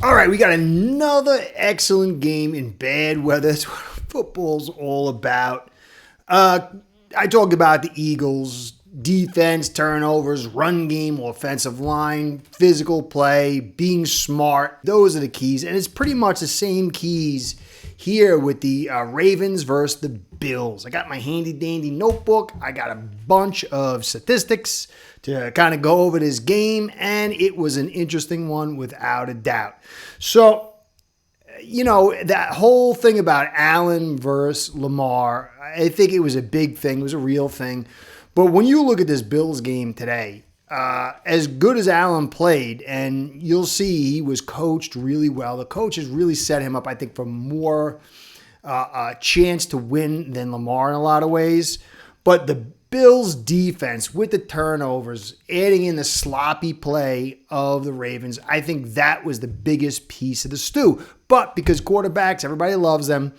All right, we got another excellent game in bad weather. That's what football's all about. I talked about the Eagles, defense, turnovers, run game, offensive line, physical play, being smart. Those are the keys, and it's pretty much the same keys here with the Ravens versus the Bills. I got my handy dandy notebook. I got a bunch of statistics to kind of go over this game, and it was an interesting one without a doubt. So, that whole thing about Allen versus Lamar, I think it was a big thing. It was a real thing. But when you look at this Bills game today, as good as Allen played, and you'll see he was coached really well. The coaches really set him up, I think, for more chance to win than Lamar in a lot of ways. But the Bills defense with the turnovers, adding in the sloppy play of the Ravens, I think that was the biggest piece of the stew. But because quarterbacks, everybody loves them,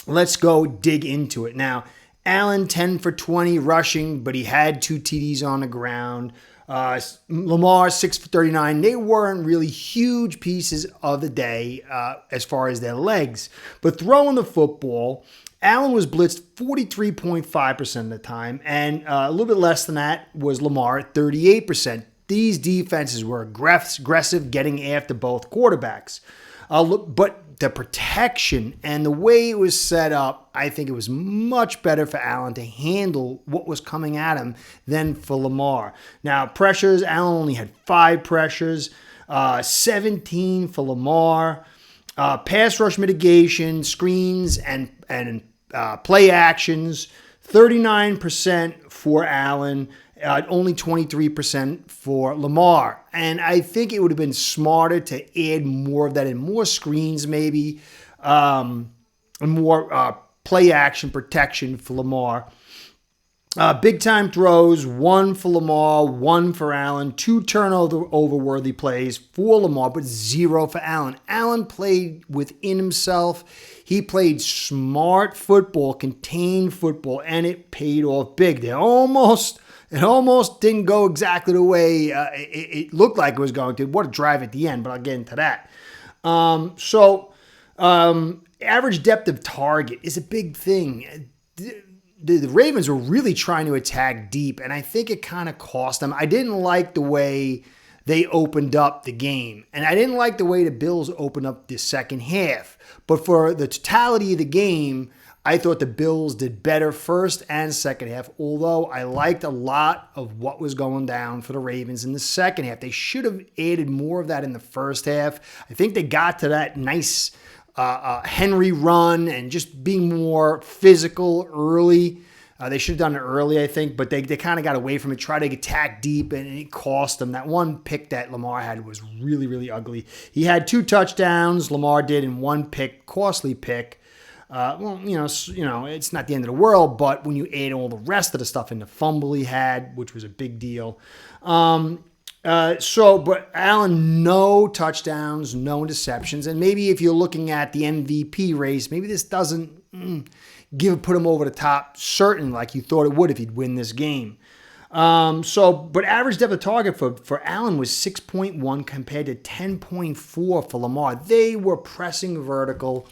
let's go dig into it. Now, Allen 10 for 20 rushing, but he had 2 TDs on the ground. Lamar 6 for 39. They weren't really huge pieces of the day as far as their legs. But throwing the football, Allen was blitzed 43.5% of the time, and a little bit less than that was Lamar at 38%. These defenses were aggressive, getting after both quarterbacks. But the protection and the way it was set up, I think it was much better for Allen to handle what was coming at him than for Lamar. Now, pressures, Allen only had 5 pressures, 17 for Lamar. Pass rush mitigation, screens, and play actions, 39% for Allen, only 23% for Lamar. And I think it would have been smarter to add more of that in, more screens maybe, and more play action protection for Lamar. Big time throws, 1 for Lamar, 1 for Allen, 2 turnover-worthy plays for Lamar, but 0 for Allen. Allen played within himself. He played smart football, contained football, and it paid off big. It almost didn't go exactly the way it looked like it was going to. What a drive at the end, but I'll get into that. Average depth of target is a big thing. The Ravens were really trying to attack deep, and I think it kind of cost them. I didn't like the way they opened up the game, and I didn't like the way the Bills opened up the second half. But for the totality of the game, I thought the Bills did better first and second half, although I liked a lot of what was going down for the Ravens in the second half. They should have added more of that in the first half. I think they got to that nice Henry run and just being more physical early. They should have done it early, I think, but they kind of got away from it, tried to attack deep, and it cost them. That one pick that Lamar had was really, really ugly. He had 2 touchdowns, Lamar did, and 1 pick, costly pick. It's not the end of the world, but when you add all the rest of the stuff in, the fumble he had, which was a big deal. But Allen, no touchdowns, no interceptions. And maybe if you're looking at the MVP race, maybe this doesn't put him over the top, certain like you thought it would if he'd win this game. But average depth of target for Allen was 6.1 compared to 10.4 for Lamar. They were pressing vertical.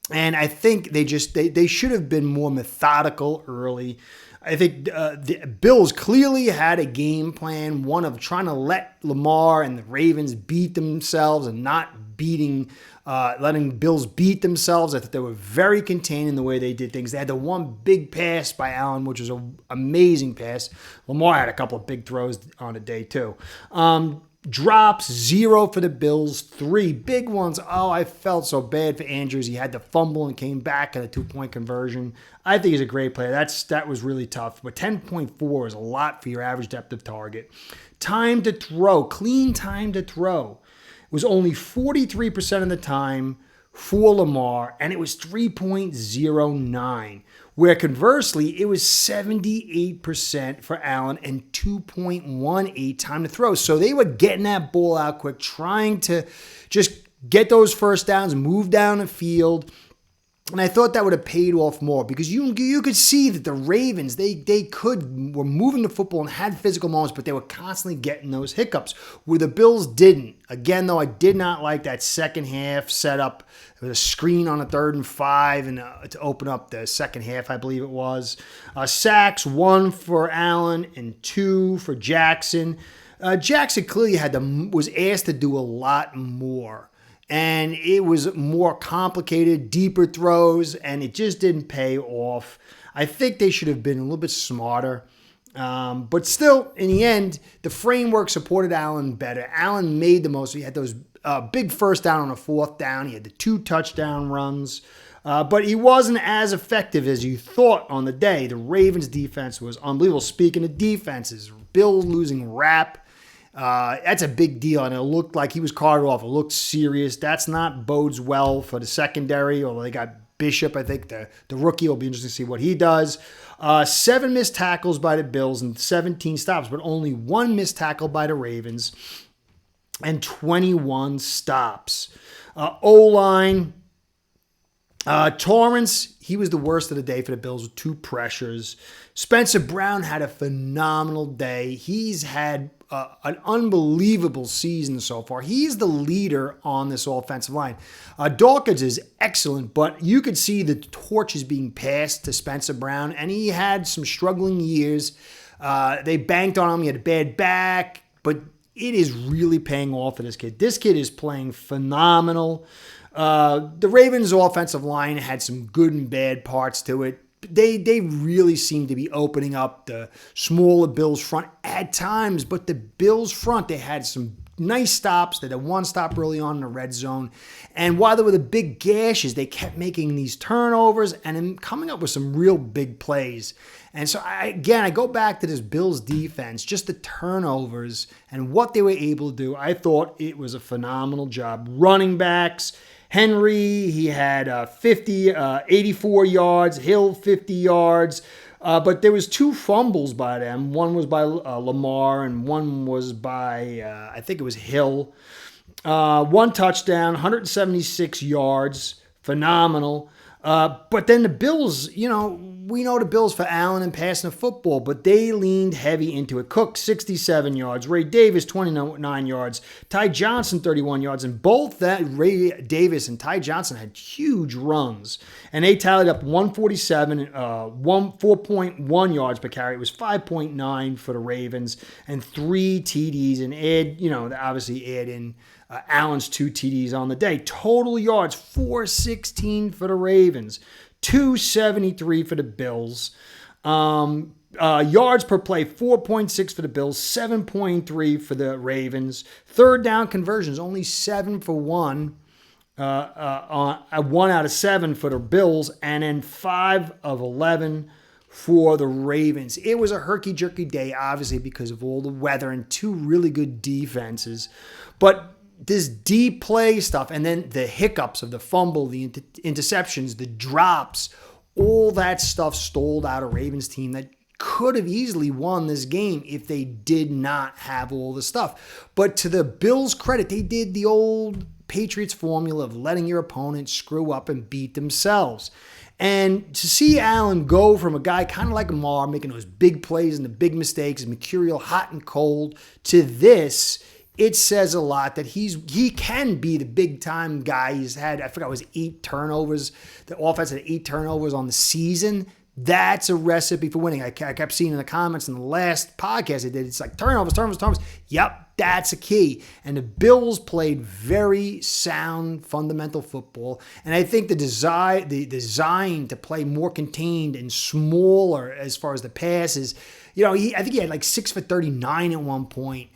And I think they should have been more methodical early. I think the Bills clearly had a game plan, one of trying to let Lamar and the Ravens beat themselves and not letting Bills beat themselves. I thought they were very contained in the way they did things. They had the one big pass by Allen, which was an amazing pass. Lamar had a couple of big throws on the day too. Drops, 0 for the Bills, 3 big ones. Oh, I felt so bad for Andrews. He had to fumble and came back at a 2-point conversion. I think he's a great player. That was really tough. But 10.4 is a lot for your average depth of target. Time to throw, clean time to throw, was only 43% of the time for Lamar, and it was 3.09. Where conversely, it was 78% for Allen and 2.18 time to throw. So they were getting that ball out quick, trying to just get those first downs, move down the field. And I thought that would have paid off more because you could see that the Ravens, were moving the football and had physical moments, but they were constantly getting those hiccups where the Bills didn't. Again, though, I did not like that second half setup. There was a screen on a 3rd and 5 and to open up the second half, I believe it was. Sacks, 1 for Allen and 2 for Jackson. Jackson clearly was asked to do a lot more. And it was more complicated, deeper throws, and it just didn't pay off. I think they should have been a little bit smarter. But still, in the end, the framework supported Allen better. Allen made the most. He had those big first down on a 4th down. He had the 2 touchdown runs. But he wasn't as effective as you thought on the day. The Ravens' defense was unbelievable. Speaking of defenses, Bills losing Rapp. That's a big deal, and it looked like he was carted off. It looked serious. That's not bodes well for the secondary, although they got Bishop. I think the rookie will be interesting to see what he does. 7 missed tackles by the Bills and 17 stops, but only 1 missed tackle by the Ravens and 21 stops. O-line, Torrance, he was the worst of the day for the Bills with 2 pressures. Spencer Brown had a phenomenal day. He's had an unbelievable season so far. He's the leader on this offensive line. Dawkins is excellent, but you could see the torch is being passed to Spencer Brown, and he had some struggling years. They banked on him. He had a bad back, but it is really paying off for this kid. This kid is playing phenomenal. The Ravens' offensive line had some good and bad parts to it. They really seem to be opening up the smaller Bills front at times, but the Bills front, they had some nice stops. They had 1 stop early on in the red zone. And while there were the big gashes, they kept making these turnovers and then coming up with some real big plays. And so, I go back to this Bills defense, just the turnovers and what they were able to do. I thought it was a phenomenal job. Running backs, Henry, he had 84 yards. Hill, 50 yards. But there was 2 fumbles by them. One was by Lamar and one was by, I think it was Hill. 1 touchdown, 176 yards. Phenomenal. But then the Bills, we know the Bills for Allen and passing the football, but they leaned heavy into it. Cook, 67 yards. Ray Davis, 29 yards. Ty Johnson, 31 yards. And both that Ray Davis and Ty Johnson had huge runs. And they tallied up 147, 4.1 yards per carry. It was 5.9 for the Ravens and 3 TDs. And obviously add in Allen's 2 TDs on the day. Total yards, 416 for the Ravens. 273 for the Bills. Yards per play, 4.6 for the Bills, 7.3 for the Ravens. 3rd down conversions, only 7 for 1. 1 out of 7 for the Bills, and then 5 of 11 for the Ravens. It was a herky-jerky day, obviously, because of all the weather and 2 really good defenses. But this deep play stuff and then the hiccups of the fumble, the interceptions, the drops, all that stuff stalled out a Ravens team that could have easily won this game if they did not have all the stuff. But to the Bills' credit, they did the old Patriots formula of letting your opponent screw up and beat themselves. And to see Allen go from a guy kind of like Lamar, making those big plays and the big mistakes, mercurial, hot and cold, to this, it says a lot that he can be the big-time guy. He's had, I forgot, it was 8 turnovers. The offense had 8 turnovers on the season. That's a recipe for winning. I kept seeing in the comments in the last podcast I did, it's like turnovers. Yep, that's a key. And the Bills played very sound, fundamental football. And I think the design to play more contained and smaller as far as the passes, I think he had like 6 for 39 at one point.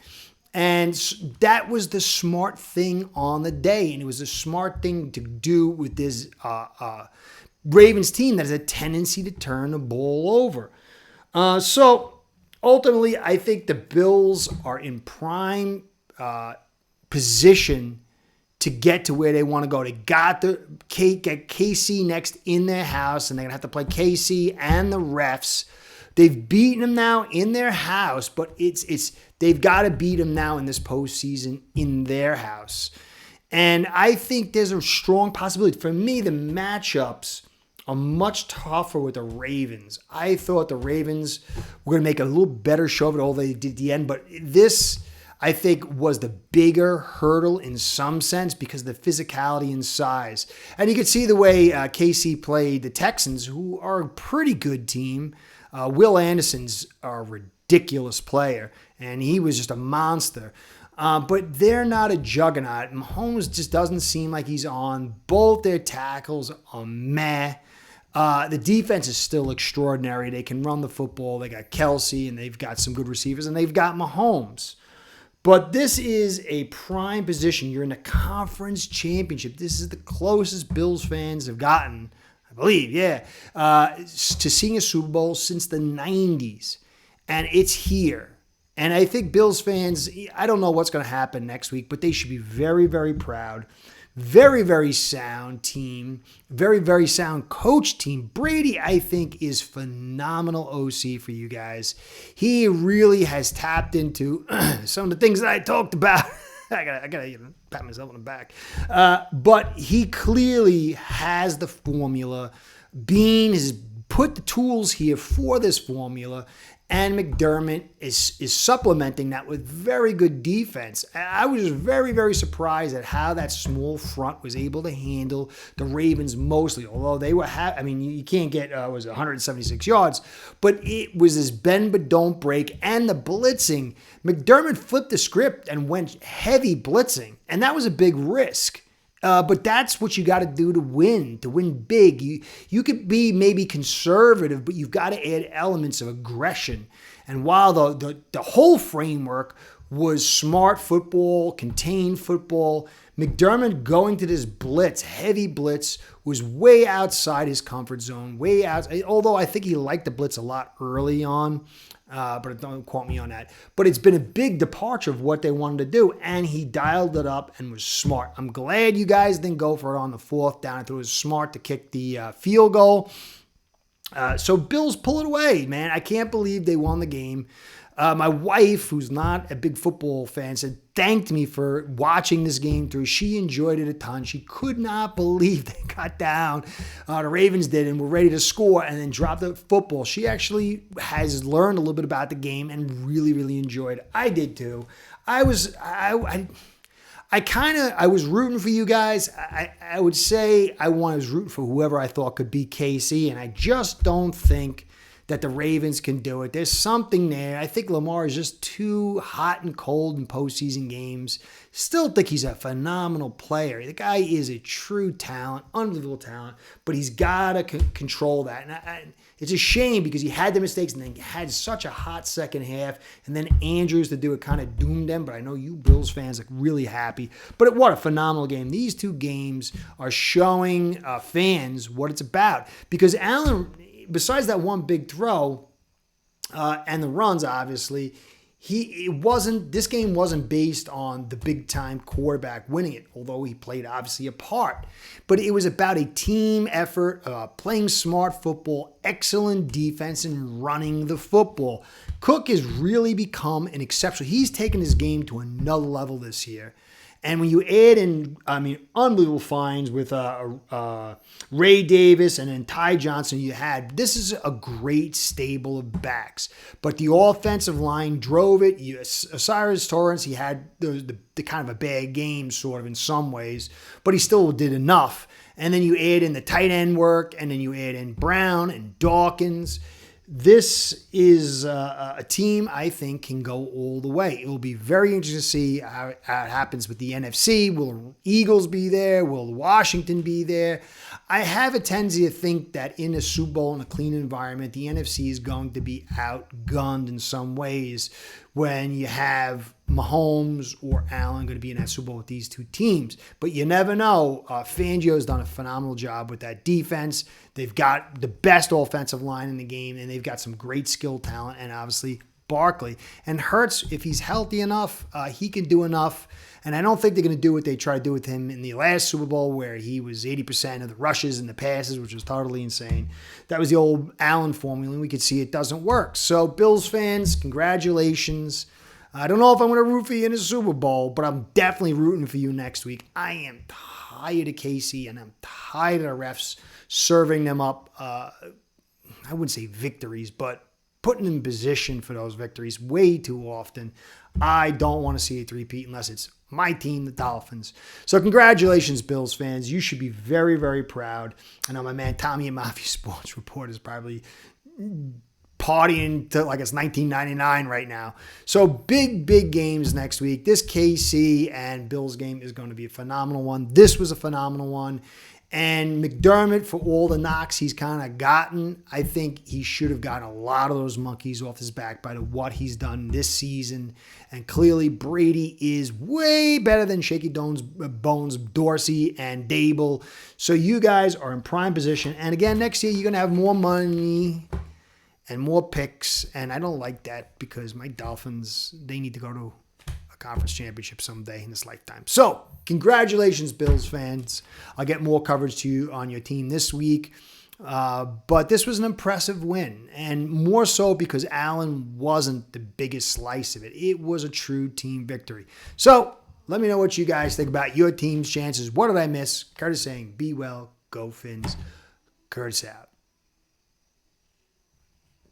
And that was the smart thing on the day. And it was a smart thing to do with this Ravens team that has a tendency to turn the ball over. So ultimately, I think the Bills are in prime position to get to where they want to go. They got get KC next in their house, and they're going to have to play KC and the refs. They've beaten them now in their house, but they've got to beat them now in this postseason in their house. And I think there's a strong possibility. For me, the matchups are much tougher with the Ravens. I thought the Ravens were going to make a little better show of it, all they did at the end. But this, I think, was the bigger hurdle in some sense because of the physicality and size. And you could see the way KC played the Texans, who are a pretty good team. Will Anderson's a ridiculous player, and he was just a monster. But they're not a juggernaut. Mahomes just doesn't seem like he's on. Both their tackles are meh. The defense is still extraordinary. They can run the football. They got Kelsey, and they've got some good receivers, and they've got Mahomes. But this is a prime position. You're in the conference championship. This is the closest Bills fans have gotten, I believe, to seeing a Super Bowl since the 90s. And it's here. And I think Bills fans, I don't know what's going to happen next week, but they should be very, very proud. Very, very sound team. Very, very sound coach team. Brady, I think, is phenomenal OC for you guys. He really has tapped into some of the things that I talked about. I gotta pat myself on the back. But he clearly has the formula. Bean has put the tools here for this formula. And McDermott is supplementing that with very good defense. I was very, very surprised at how that small front was able to handle the Ravens mostly. Although they were, you can't get, 176 yards. But it was this bend but don't break. And the blitzing, McDermott flipped the script and went heavy blitzing. And that was a big risk. But that's what you got to do to win big. You could be maybe conservative, but you've got to add elements of aggression. And while the whole framework was smart football, contained football, McDermott going to this blitz, heavy blitz, was way outside his comfort zone, way out. Although I think he liked the blitz a lot early on. But don't quote me on that. But it's been a big departure of what they wanted to do, and he dialed it up and was smart. I'm glad you guys didn't go for it on the fourth down. I thought it was smart to kick the field goal. So Bills pull it away, man. I can't believe they won the game. My wife, who's not a big football fan, thanked me for watching this game through. She enjoyed it a ton. She could not believe they got down. The Ravens did and were ready to score and then dropped the football. She actually has learned a little bit about the game and really, really enjoyed it. I did too. I was rooting for you guys. I would say I was rooting for whoever I thought could beat KC, and I just don't think that the Ravens can do it. There's something there. I think Lamar is just too hot and cold in postseason games. Still think he's a phenomenal player. The guy is a true talent, unbelievable talent, but he's got to control that. And it's a shame because he had the mistakes and then had such a hot second half, and then Andrews to do it kind of doomed them, but I know you Bills fans are really happy. But what a phenomenal game. These two games are showing fans what it's about because Allen, besides that one big throw and the runs, obviously, this game wasn't based on the big-time quarterback winning it, although he played, obviously, a part. But it was about a team effort, playing smart football, excellent defense, and running the football. Cook has really become an exceptional. He's taken his game to another level this year. And when you add in, unbelievable finds with Ray Davis and then Ty Johnson this is a great stable of backs. But the offensive line drove it. Osiris Torrance, he had the kind of a bad game sort of in some ways, but he still did enough. And then you add in the tight end work, and then you add in Brown and Dawkins. This is a team I think can go all the way. It will be very interesting to see how it happens with the NFC. Will Eagles be there? Will Washington be there? I have a tendency to think that in a Super Bowl in a clean environment, the NFC is going to be outgunned in some ways when you have Mahomes or Allen going to be in that Super Bowl with these two teams. But you never know. Fangio's done a phenomenal job with that defense. They've got the best offensive line in the game, and they've got some great skill talent, and obviously Barkley. And Hurts, if he's healthy enough, he can do enough. And I don't think they're going to do what they tried to do with him in the last Super Bowl where he was 80% of the rushes and the passes, which was totally insane. That was the old Allen formula, and we could see it doesn't work. So Bills fans, congratulations. I don't know if I'm going to root for you in the Super Bowl, but I'm definitely rooting for you next week. I am tired of KC, and I'm tired of the refs serving them up, I wouldn't say victories, but putting in position for those victories way too often. I don't want to see a three-peat unless it's my team, the Dolphins. So congratulations, Bills fans. You should be very, very proud. I know my man Tommy at Mafia Sports Report is probably partying to like it's 1999 right now. So big games next week. This KC and Bills game is going to be a phenomenal one. This was a phenomenal one. And McDermott, for all the knocks he's kind of gotten, I think he should have gotten a lot of those monkeys off his back by what he's done this season. And clearly Brady is way better than Shaky Bones Dorsey and Dable. So you guys are in prime position. And again, next year you're going to have more money and more picks. And I don't like that because my Dolphins, they need to go to a conference championship someday in this lifetime. So congratulations, Bills fans. I'll get more coverage to you on your team this week. But this was an impressive win, and more so because Allen wasn't the biggest slice of it. It was a true team victory. So let me know what you guys think about your team's chances. What did I miss? Curtis saying, be well, go Fins. Curtis out.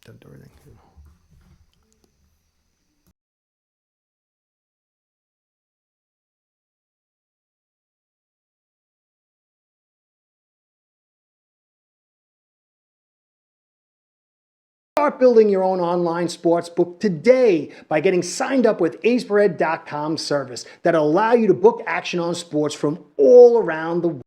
Don't do anything. Start building your own online sports book today by getting signed up with aceperhead.com service that'll allow you to book action on sports from all around the world.